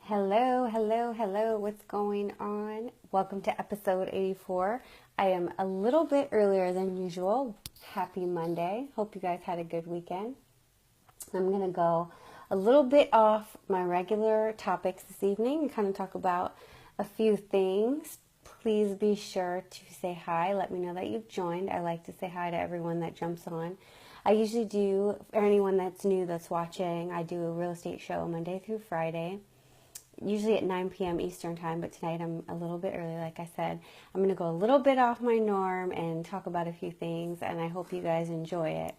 Hello, hello, hello. What's going on? Welcome to episode 84. I am a little bit earlier than usual. Happy Monday. Hope you guys had a good weekend. I'm going to go a little bit off my regular topics this evening and kind of talk about a few things. Please be sure to say hi. Let me know that you've joined. I like to say hi to everyone that jumps on. I usually do, for anyone that's new that's watching, I do a real estate show Monday through Friday, usually at 9 p.m. Eastern time, but tonight I'm a little bit early, like I said. I'm going to go a little bit off my norm and talk about a few things, and I hope you guys enjoy it.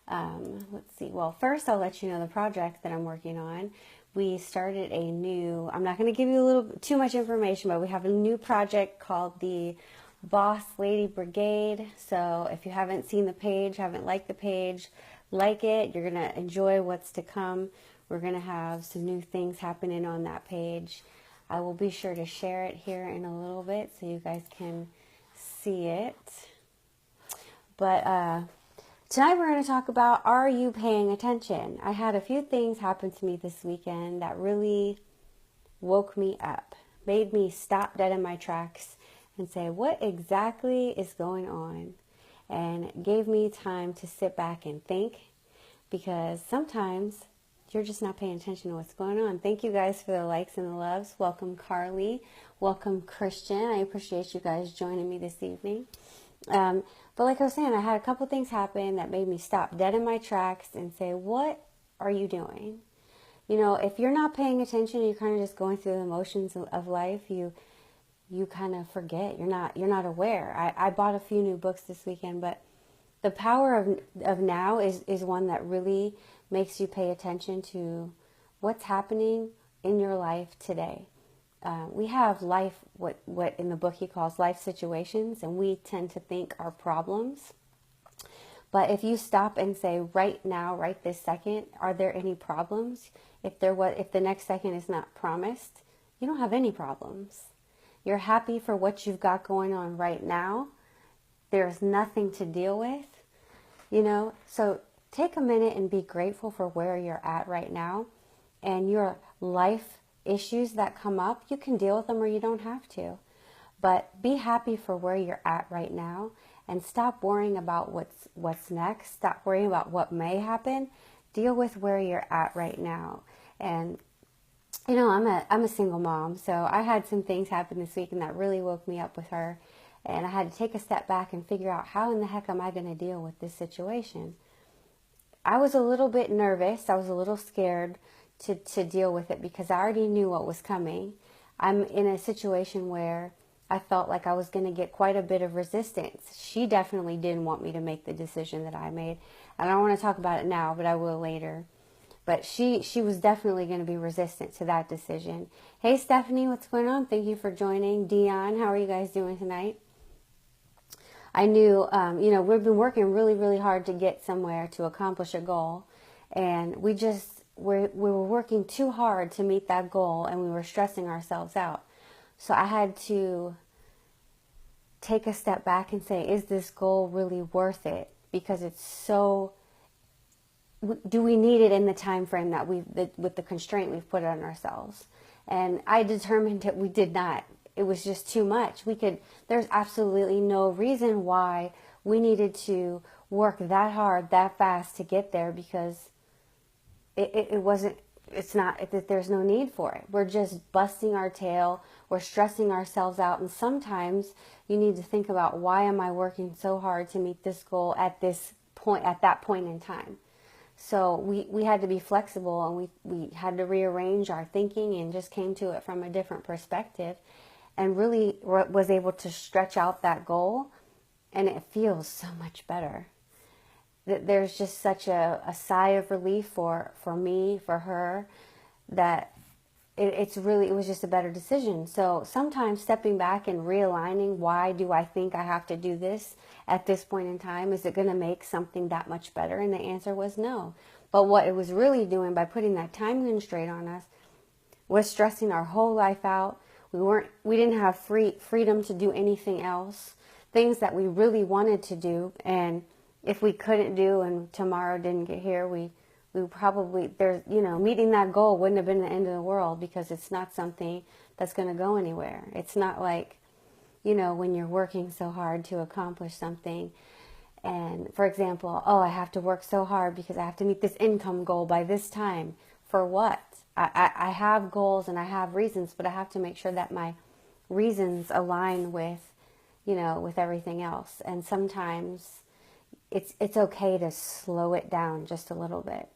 Let's see. Well, first I'll let you know the project that I'm working on. We started a new, I'm not going to give you a little too much information, but we have a new project called the Boss Lady Brigade. So if you haven't seen the page, haven't liked the page, like it. You're going to enjoy what's to come. We're going to have some new things happening on that page. I will be sure to share it here in a little bit so you guys can see it. But tonight we're going to talk about, are you paying attention? I had a few things happen to me this weekend that really woke me up, made me stop dead in my tracks and say, what exactly is going on? And gave me time to sit back and think, because sometimes you're just not paying attention to what's going on. Thank you guys for the likes and the loves. Welcome, Carly. Welcome, Christian. I appreciate you guys joining me this evening. But like I was saying, I had a couple things happen that made me stop dead in my tracks and say, what are you doing? You know, if you're not paying attention, you're kind of just going through the motions of life, you kind of forget. You're not aware. I bought a few new books this weekend, but the power of now is one that really makes you pay attention to what's happening in your life today. We have life, what in the book he calls life situations, and we tend to think are problems. But if you stop and say, right now, right this second, are there any problems? If the next second is not promised, you don't have any problems. You're happy for what you've got going on right now. There's nothing to deal with, So take a minute and be grateful for where you're at right now, and your life issues that come up, you can deal with them or you don't have to. But be happy for where you're at right now and stop worrying about what's next. Stop worrying about what may happen. Deal with where you're at right now. And I'm a single mom, so I had some things happen this week and that really woke me up with her. And I had to take a step back and figure out, how in the heck am I going to deal with this situation? I was a little bit nervous. I was a little scared to deal with it because I already knew what was coming. I'm in a situation where I felt like I was going to get quite a bit of resistance. She definitely didn't want me to make the decision that I made. I don't want to talk about it now, but I will later. But she was definitely going to be resistant to that decision. Hey, Stephanie, what's going on? Thank you for joining. Dion, how are you guys doing tonight? I knew, we've been working really, really hard to get somewhere to accomplish a goal. And we were working too hard to meet that goal, and we were stressing ourselves out. So I had to take a step back and say, is this goal really worth it? Because it's so, do we need it in the time frame that with the constraint we've put on ourselves? And I determined that we did not. It was just too much. There's absolutely no reason why we needed to work that hard, that fast to get there, because there's no need for it. We're just busting our tail. We're stressing ourselves out. And sometimes you need to think about, why am I working so hard to meet this goal at that point in time? So we had to be flexible, and we had to rearrange our thinking and just came to it from a different perspective, and really was able to stretch out that goal, and it feels so much better. There's just such a sigh of relief for me, for her, that it was just a better decision. So sometimes stepping back and realigning, why do I think I have to do this at this point in time? Is it going to make something that much better? And the answer was no. But what it was really doing by putting that time constraint on us was stressing our whole life out. We didn't have freedom to do anything else, things that we really wanted to do. And if we couldn't do and tomorrow didn't get here, we we probably, there's, meeting that goal wouldn't have been the end of the world, because it's not something that's going to go anywhere. It's not like, when you're working so hard to accomplish something, and for example, oh, I have to work so hard because I have to meet this income goal by this time. For what? I have goals and I have reasons, but I have to make sure that my reasons align with, with everything else. And sometimes it's okay to slow it down just a little bit.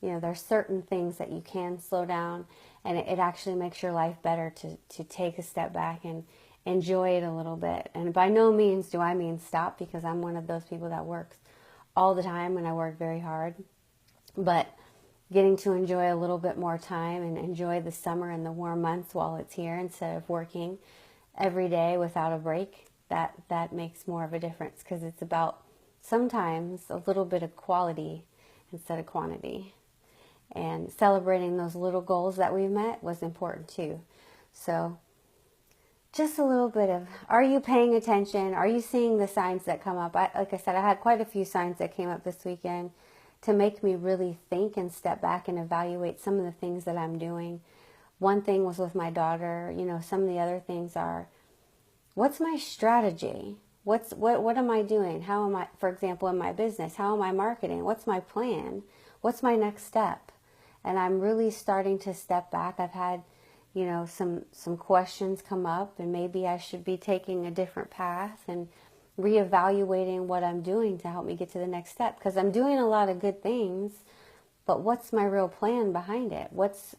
There's certain things that you can slow down, and it actually makes your life better to take a step back and enjoy it a little bit. And by no means do I mean stop, because I'm one of those people that works all the time and I work very hard. But getting to enjoy a little bit more time and enjoy the summer and the warm months while it's here, instead of working every day without a break, that makes more of a difference, because it's about sometimes a little bit of quality instead of quantity. And celebrating those little goals that we met was important too. So just a little bit of, are you paying attention? Are you seeing the signs that come up? Like I said, I had quite a few signs that came up this weekend to make me really think and step back and evaluate some of the things that I'm doing. One thing was with my daughter. Some of the other things are, what's my strategy? What am I doing? How am I, for example, in my business, how am I marketing? What's my plan? What's my next step? And I'm really starting to step back. I've had some questions come up, and maybe I should be taking a different path and reevaluating what I'm doing to help me get to the next step. Because I'm doing a lot of good things, but what's my real plan behind it? What's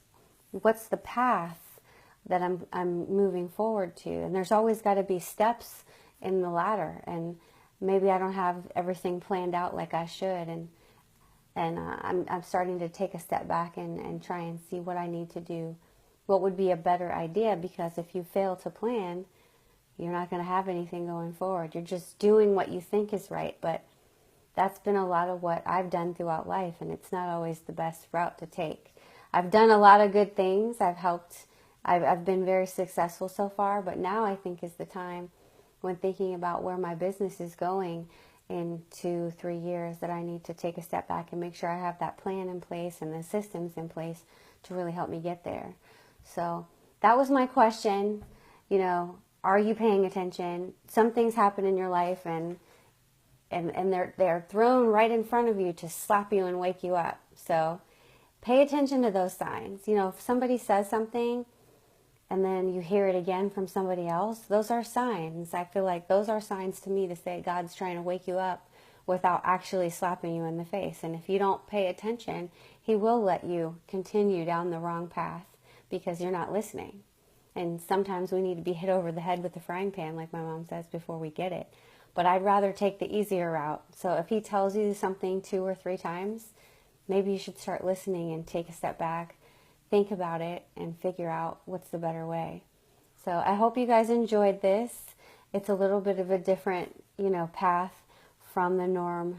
the path that I'm moving forward to? And there's always got to be steps in the ladder, and maybe I don't have everything planned out like I should, and I'm starting to take a step back and try and see what I need to do. What would be a better idea? Because if you fail to plan, you're not going to have anything going forward. You're just doing what you think is right. But that's been a lot of what I've done throughout life, and it's not always the best route to take. I've done a lot of good things. I've been very successful so far, but now I think is the time, when thinking about where my business is going in 2-3 years, that I need to take a step back and make sure I have that plan in place and the systems in place to really help me get there. So that was my question. Are you paying attention? Some things happen in your life, and they're thrown right in front of you to slap you and wake you up. So pay attention to those signs. If somebody says something and then you hear it again from somebody else, those are signs. I feel like those are signs to me to say God's trying to wake you up without actually slapping you in the face. And if you don't pay attention, He will let you continue down the wrong path, because you're not listening. And sometimes we need to be hit over the head with the frying pan, like my mom says, before we get it. But I'd rather take the easier route. So if He tells you something 2 or 3 times, maybe you should start listening and take a step back, think about it, and figure out what's the better way. So I hope you guys enjoyed this. It's a little bit of a different, path from the normal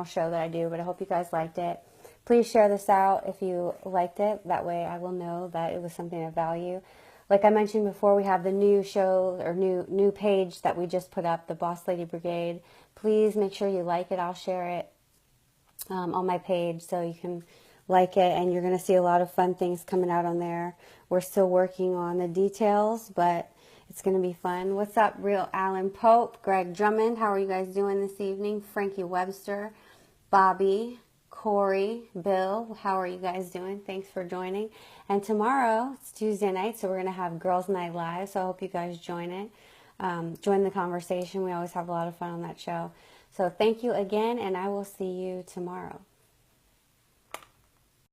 show that I do, but I hope you guys liked it. Please share this out if you liked it. That way I will know that it was something of value. Like I mentioned before, we have the new show, or new page that we just put up, the Boss Lady Brigade. Please make sure you like it. I'll share it on my page so you can like it, and you're going to see a lot of fun things coming out on there. We're still working on the details, but it's going to be fun. What's up, Real Alan Pope, Greg Drummond? How are you guys doing this evening? Frankie Webster, Bobby, Corey, Bill, how are you guys doing? Thanks for joining. And tomorrow, it's Tuesday night, so we're going to have Girls Night Live, so I hope you guys join it. Join the conversation. We always have a lot of fun on that show. So thank you again, and I will see you tomorrow.